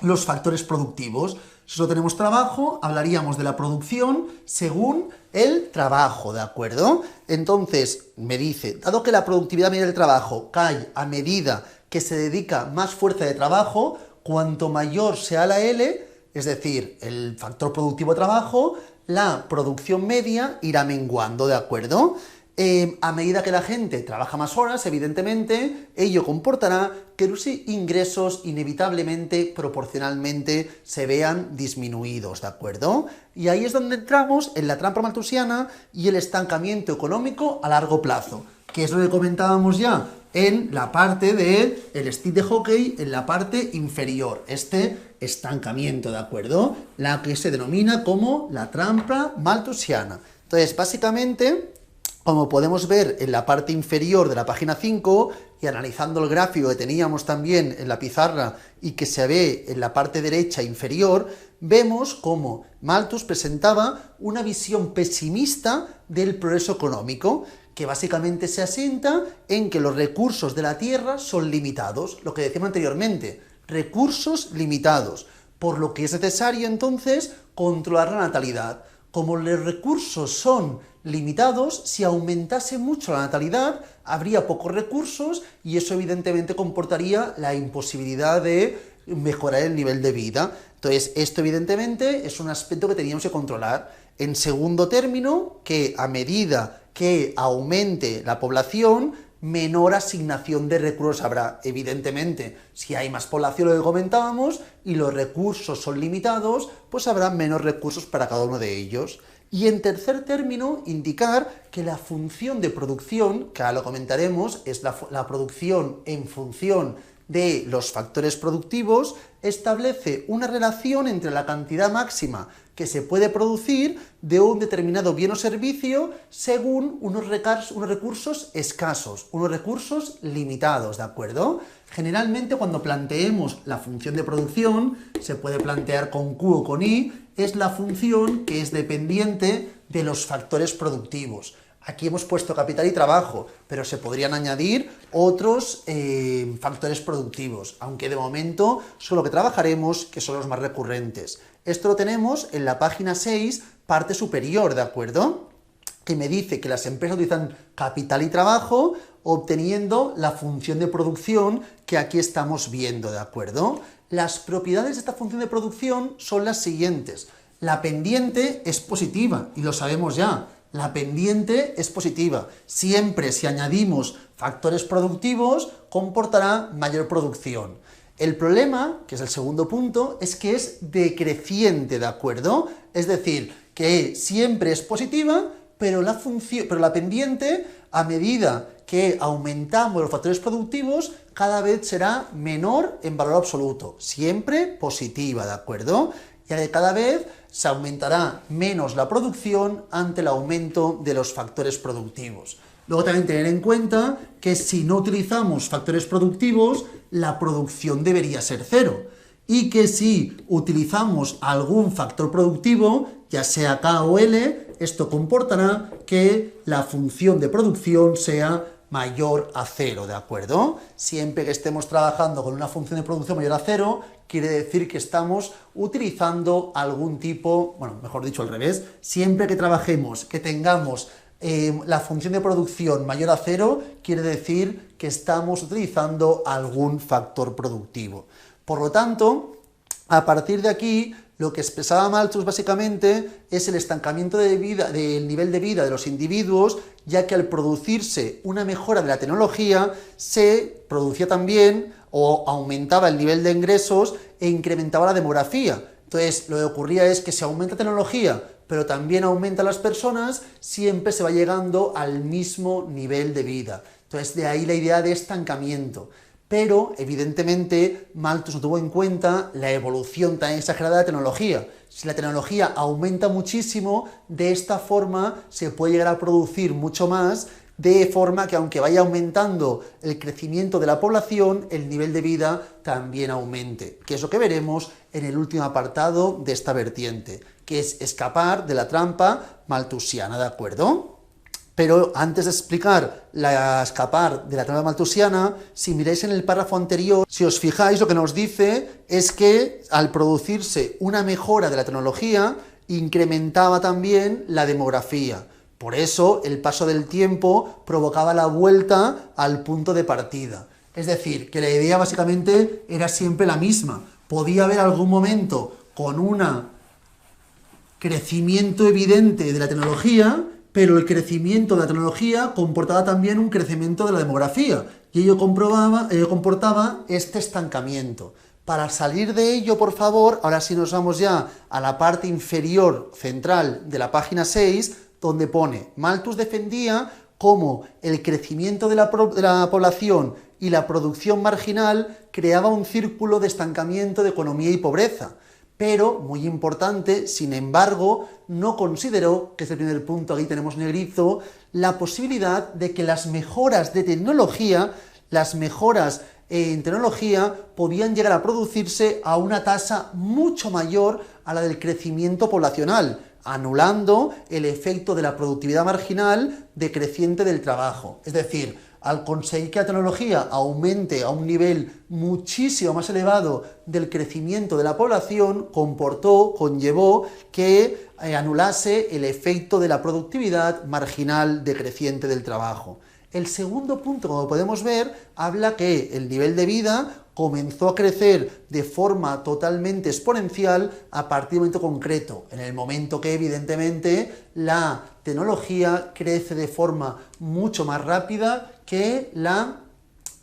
los factores productivos. Si solo tenemos trabajo, hablaríamos de la producción según el trabajo, ¿de acuerdo? Entonces, me dice, dado que la productividad media del trabajo cae a medida que se dedica más fuerza de trabajo, cuanto mayor sea la L, es decir, el factor productivo de trabajo, la producción media irá menguando, ¿de acuerdo? A medida que la gente trabaja más horas, evidentemente, ello comportará que los ingresos inevitablemente, proporcionalmente, se vean disminuidos, ¿de acuerdo? Y ahí es donde entramos en la trampa malthusiana y el estancamiento económico a largo plazo, que es lo que comentábamos ya en la parte del stick de hockey, en la parte inferior, este estancamiento, ¿de acuerdo? La que se denomina como la trampa malthusiana. Entonces, básicamente, como podemos ver en la parte inferior de la página 5, y analizando el gráfico que teníamos también en la pizarra y que se ve en la parte derecha inferior, vemos cómo Malthus presentaba una visión pesimista del progreso económico, que básicamente se asienta en que los recursos de la Tierra son limitados, lo que decíamos anteriormente, recursos limitados, por lo que es necesario entonces controlar la natalidad. Como los recursos son limitados, si aumentase mucho la natalidad, habría pocos recursos y eso evidentemente comportaría la imposibilidad de mejorar el nivel de vida. Entonces, esto evidentemente es un aspecto que teníamos que controlar. En segundo término, que a medida que aumente la población, menor asignación de recursos habrá. Evidentemente, si hay más población, lo que comentábamos, y los recursos son limitados, pues habrá menos recursos para cada uno de ellos. Y en tercer término, indicar que la función de producción, que ahora lo comentaremos, es la producción en función de los factores productivos, establece una relación entre la cantidad máxima que se puede producir de un determinado bien o servicio según unos recursos escasos, unos recursos limitados, ¿de acuerdo? Generalmente cuando planteemos la función de producción, se puede plantear con Q o con I, es la función que es dependiente de los factores productivos. Aquí hemos puesto capital y trabajo, pero se podrían añadir otros factores productivos, aunque de momento son lo que trabajaremos, que son los más recurrentes. Esto lo tenemos en la página 6, parte superior, ¿de acuerdo? Que me dice que las empresas utilizan capital y trabajo obteniendo la función de producción que aquí estamos viendo, ¿de acuerdo? Las propiedades de esta función de producción son las siguientes. La pendiente es positiva, y lo sabemos ya. La pendiente es positiva. Siempre si añadimos factores productivos, comportará mayor producción. El problema, que es el segundo punto, es que es decreciente, ¿de acuerdo? Es decir, que siempre es positiva, pero la pendiente, a medida que aumentamos los factores productivos, cada vez será menor en valor absoluto. Siempre positiva, ¿de acuerdo? Ya que cada vez se aumentará menos la producción ante el aumento de los factores productivos. Luego también tener en cuenta que si no utilizamos factores productivos, la producción debería ser cero. Y que si utilizamos algún factor productivo, ya sea K o L, esto comportará que la función de producción sea mayor a cero, ¿de acuerdo? Siempre que estemos trabajando con una función de producción mayor a cero, quiere decir que estamos utilizando algún tipo, bueno, mejor dicho al revés, siempre que trabajemos, que tengamos la función de producción mayor a cero, quiere decir que estamos utilizando algún factor productivo. Por lo tanto, a partir de aquí, lo que expresaba Malthus básicamente es el estancamiento del nivel de vida de los individuos, ya que al producirse una mejora de la tecnología, se producía también o aumentaba el nivel de ingresos e incrementaba la demografía. Entonces, lo que ocurría es que si aumenta tecnología, pero también aumentan las personas, siempre se va llegando al mismo nivel de vida. Entonces, de ahí la idea de estancamiento. Pero, evidentemente, Malthus no tuvo en cuenta la evolución tan exagerada de la tecnología. Si la tecnología aumenta muchísimo, de esta forma se puede llegar a producir mucho más, de forma que aunque vaya aumentando el crecimiento de la población, el nivel de vida también aumente, que es lo que veremos en el último apartado de esta vertiente, que es escapar de la trampa malthusiana, ¿de acuerdo? Pero antes de explicar escapar de la trampa malthusiana, si miráis en el párrafo anterior, si os fijáis, lo que nos dice es que al producirse una mejora de la tecnología, incrementaba también la demografía. Por eso, el paso del tiempo provocaba la vuelta al punto de partida. Es decir, que la idea básicamente era siempre la misma. Podía haber algún momento con un crecimiento evidente de la tecnología, pero el crecimiento de la tecnología comportaba también un crecimiento de la demografía, y ello comportaba este estancamiento. Para salir de ello, por favor, ahora sí nos vamos ya a la parte inferior central de la página 6, donde pone: Malthus defendía cómo el crecimiento de la población y la producción marginal creaba un círculo de estancamiento de economía y pobreza. Pero, muy importante, sin embargo, no consideró, que es el primer punto, aquí tenemos negrito, la posibilidad de que las mejoras de tecnología, las mejoras en tecnología, podían llegar a producirse a una tasa mucho mayor a la del crecimiento poblacional, anulando el efecto de la productividad marginal decreciente del trabajo. Es decir, al conseguir que la tecnología aumente a un nivel muchísimo más elevado del crecimiento de la población, conllevó que anulase el efecto de la productividad marginal decreciente del trabajo. El segundo punto, como podemos ver, habla que el nivel de vida comenzó a crecer de forma totalmente exponencial a partir de un momento concreto, en el momento que evidentemente la tecnología crece de forma mucho más rápida que la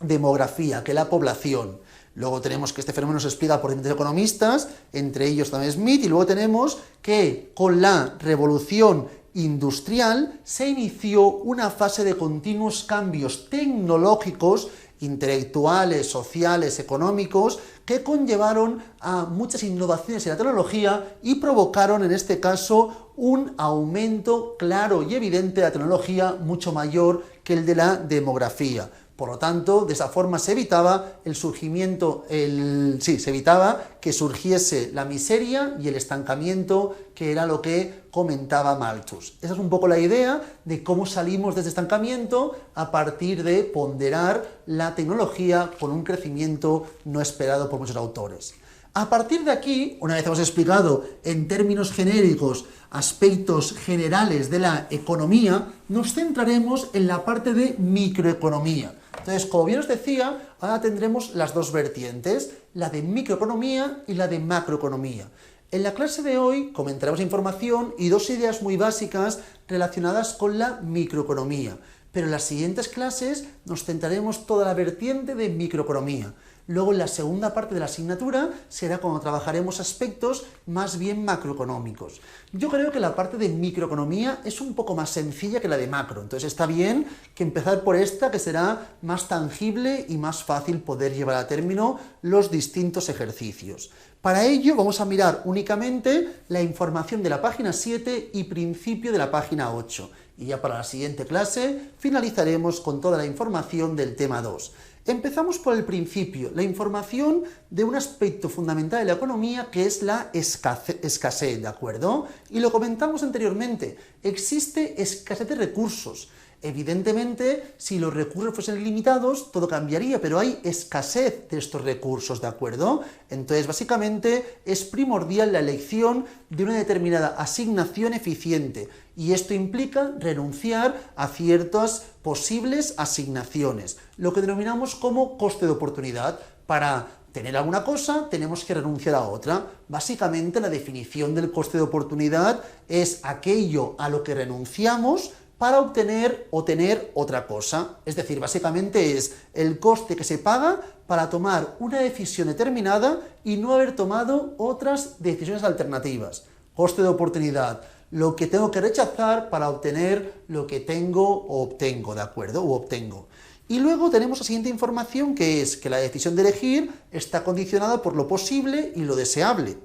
demografía, que la población. Luego tenemos que este fenómeno se explica por diferentes economistas, entre ellos también Smith, y luego tenemos que con la revolución industrial se inició una fase de continuos cambios tecnológicos, intelectuales, sociales, económicos, que conllevaron a muchas innovaciones en la tecnología y provocaron en este caso un aumento claro y evidente de la tecnología mucho mayor que el de la demografía. Por lo tanto, de esa forma se evitaba se evitaba que surgiese la miseria y el estancamiento, que era lo que comentaba Malthus. Esa es un poco la idea de cómo salimos de ese estancamiento a partir de ponderar la tecnología con un crecimiento no esperado por muchos autores. A partir de aquí, una vez hemos explicado en términos genéricos aspectos generales de la economía, nos centraremos en la parte de microeconomía. Entonces, como bien os decía, ahora tendremos las dos vertientes, la de microeconomía y la de macroeconomía. En la clase de hoy comentaremos información y dos ideas muy básicas relacionadas con la microeconomía, pero en las siguientes clases nos centraremos toda la vertiente de microeconomía. Luego, en la segunda parte de la asignatura, será cuando trabajaremos aspectos más bien macroeconómicos. Yo creo que la parte de microeconomía es un poco más sencilla que la de macro, entonces está bien que empezar por esta, que será más tangible y más fácil poder llevar a término los distintos ejercicios. Para ello vamos a mirar únicamente la información de la página 7 y principio de la página 8. Y ya para la siguiente clase finalizaremos con toda la información del tema 2. Empezamos por el principio, la información de un aspecto fundamental de la economía que es la escasez, ¿de acuerdo? Y lo comentamos anteriormente, existe escasez de recursos. Evidentemente, si los recursos fuesen limitados, todo cambiaría, pero hay escasez de estos recursos, ¿de acuerdo? Entonces, básicamente, es primordial la elección de una determinada asignación eficiente, y esto implica renunciar a ciertas posibles asignaciones, lo que denominamos como coste de oportunidad. Para tener alguna cosa, tenemos que renunciar a otra. Básicamente, la definición del coste de oportunidad es aquello a lo que renunciamos para obtener o tener otra cosa. Es decir, básicamente es el coste que se paga para tomar una decisión determinada y no haber tomado otras decisiones alternativas. Coste de oportunidad, lo que tengo que rechazar para obtener lo que tengo o obtengo, ¿de acuerdo? O obtengo. Y luego tenemos la siguiente información, que es que la decisión de elegir está condicionada por lo posible y lo deseable.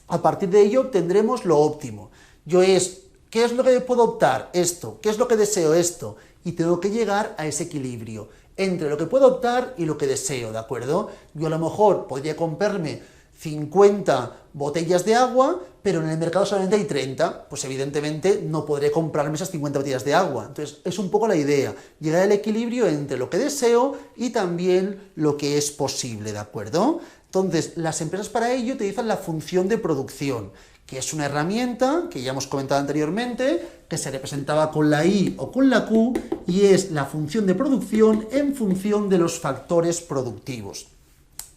A partir de ello obtendremos lo óptimo. ¿Qué es lo que puedo optar? Esto. ¿Qué es lo que deseo? Esto. Y tengo que llegar a ese equilibrio entre lo que puedo optar y lo que deseo, ¿de acuerdo? Yo a lo mejor podría comprarme 50 botellas de agua, pero en el mercado solamente hay 30, pues evidentemente no podré comprarme esas 50 botellas de agua. Entonces es un poco la idea, llegar al equilibrio entre lo que deseo y también lo que es posible, ¿de acuerdo? Entonces, las empresas para ello utilizan la función de producción, que es una herramienta que ya hemos comentado anteriormente, que se representaba con la I o con la Q, y es la función de producción en función de los factores productivos.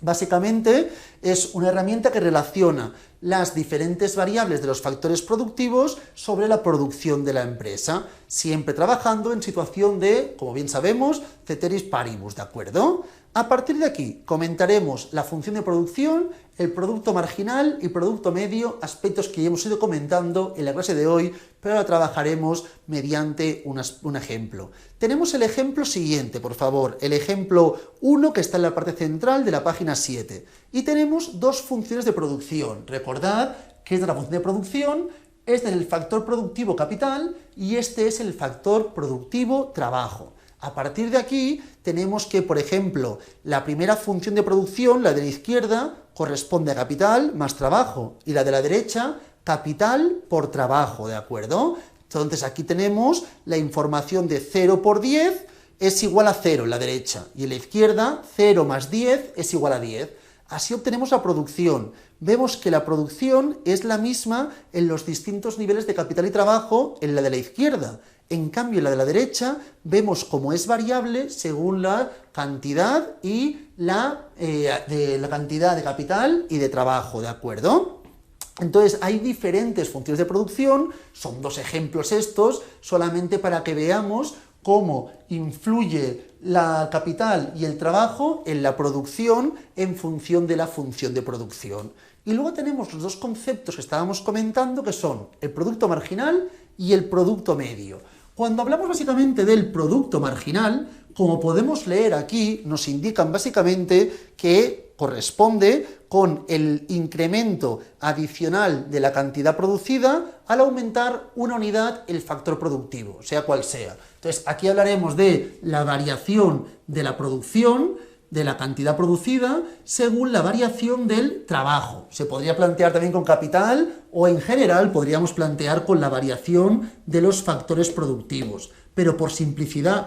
Básicamente es una herramienta que relaciona las diferentes variables de los factores productivos sobre la producción de la empresa, siempre trabajando en situación de, como bien sabemos, ceteris paribus, ¿de acuerdo? A partir de aquí comentaremos la función de producción, el producto marginal y producto medio, aspectos que ya hemos ido comentando en la clase de hoy, pero ahora trabajaremos mediante un ejemplo. Tenemos el ejemplo siguiente, por favor, el ejemplo 1 que está en la parte central de la página 7. Y tenemos dos funciones de producción. Recordad que esta es la función de producción, este es el factor productivo capital y este es el factor productivo trabajo. A partir de aquí tenemos que, por ejemplo, la primera función de producción, la de la izquierda, corresponde a capital más trabajo, y la de la derecha, capital por trabajo, ¿de acuerdo? Entonces aquí tenemos la información de 0 por 10 es igual a 0 en la derecha, y en la izquierda 0 más 10 es igual a 10. Así obtenemos la producción. Vemos que la producción es la misma en los distintos niveles de capital y trabajo en la de la izquierda. En cambio, en la de la derecha vemos cómo es variable según la cantidad y la cantidad de capital y de trabajo, ¿de acuerdo? Entonces, hay diferentes funciones de producción, son dos ejemplos estos, solamente para que veamos cómo influye la capital y el trabajo en la producción en función de la función de producción. Y luego tenemos los dos conceptos que estábamos comentando, que son el producto marginal y el producto medio. Cuando hablamos básicamente del producto marginal, como podemos leer aquí, nos indican básicamente que corresponde con el incremento adicional de la cantidad producida al aumentar una unidad el factor productivo, sea cual sea. Entonces, aquí hablaremos de la variación de la producción, de la cantidad producida, según la variación del trabajo. Se podría plantear también con capital o en general podríamos plantear con la variación de los factores productivos. Pero por simplicidad,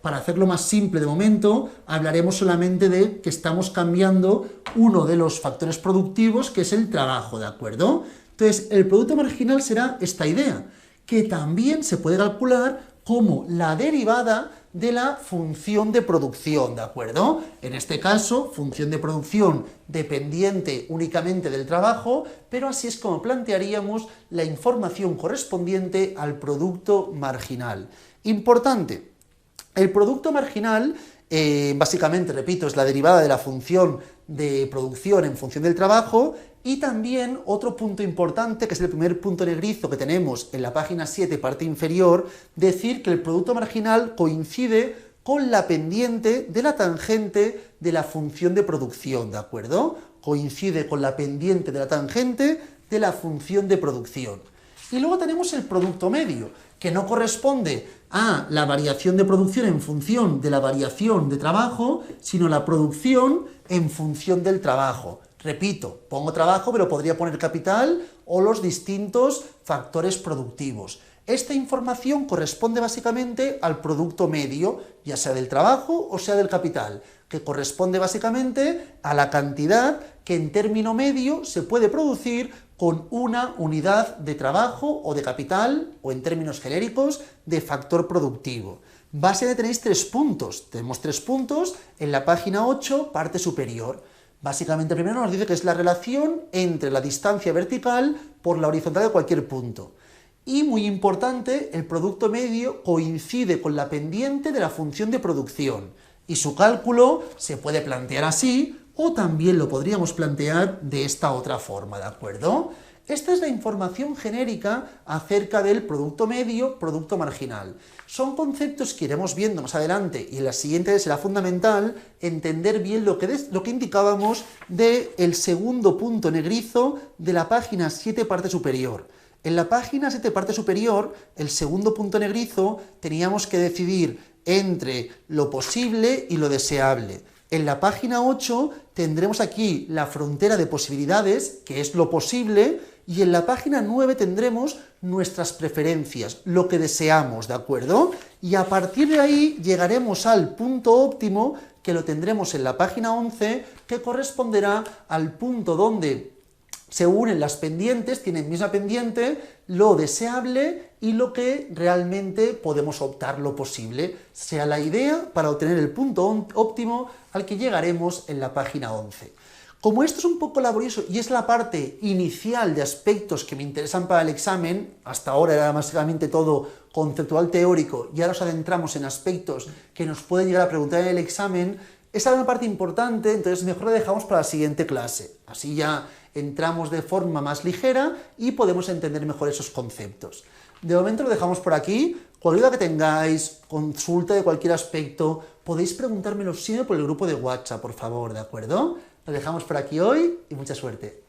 para hacerlo más simple de momento, hablaremos solamente de que estamos cambiando uno de los factores productivos, que es el trabajo, ¿de acuerdo? Entonces, el producto marginal será esta idea, que también se puede calcular como la derivada de la función de producción, ¿de acuerdo? En este caso, función de producción dependiente únicamente del trabajo, pero así es como plantearíamos la información correspondiente al producto marginal. Importante, el producto marginal, básicamente, repito, es la derivada de la función de producción en función del trabajo, y también otro punto importante, que es el primer punto negrizo que tenemos en la página 7, parte inferior, decir que el producto marginal coincide con la pendiente de la tangente de la función de producción, ¿de acuerdo? Coincide con la pendiente de la tangente de la función de producción. Y luego tenemos el producto medio, que no corresponde a la variación de producción en función de la variación de trabajo, sino la producción en función del trabajo. Repito, pongo trabajo, pero podría poner capital o los distintos factores productivos. Esta información corresponde básicamente al producto medio, ya sea del trabajo o sea del capital, que corresponde básicamente a la cantidad que en término medio se puede producir con una unidad de trabajo o de capital, o en términos genéricos, de factor productivo. Básicamente tenéis 3 puntos. Tenemos 3 puntos en la página 8, parte superior. Básicamente, primero nos dice que es la relación entre la distancia vertical por la horizontal de cualquier punto. Y, muy importante, el producto medio coincide con la pendiente de la función de producción. Y su cálculo se puede plantear así, o también lo podríamos plantear de esta otra forma, ¿de acuerdo? Esta es la información genérica acerca del producto medio, producto marginal. Son conceptos que iremos viendo más adelante y en la siguiente será fundamental entender bien lo que indicábamos del segundo punto negrizo de la página 7, parte superior. En la página 7, parte superior, el segundo punto negrizo, teníamos que decidir entre lo posible y lo deseable. En la página 8 tendremos aquí la frontera de posibilidades, que es lo posible, y en la página 9 tendremos nuestras preferencias, lo que deseamos, ¿de acuerdo? Y a partir de ahí llegaremos al punto óptimo, que lo tendremos en la página 11, que corresponderá al punto donde se unen las pendientes, tienen misma pendiente, lo deseable y lo que realmente podemos optar, lo posible, sea la idea para obtener el punto óptimo al que llegaremos en la página 11. Como esto es un poco laborioso y es la parte inicial de aspectos que me interesan para el examen, hasta ahora era básicamente todo conceptual teórico y ahora nos adentramos en aspectos que nos pueden llegar a preguntar en el examen, esa es una parte importante, entonces mejor la dejamos para la siguiente clase. Así ya entramos de forma más ligera y podemos entender mejor esos conceptos. De momento lo dejamos por aquí. Cualquier duda que tengáis, consulta de cualquier aspecto, podéis preguntármelo siempre por el grupo de WhatsApp, por favor, ¿de acuerdo? Lo dejamos por aquí hoy y mucha suerte.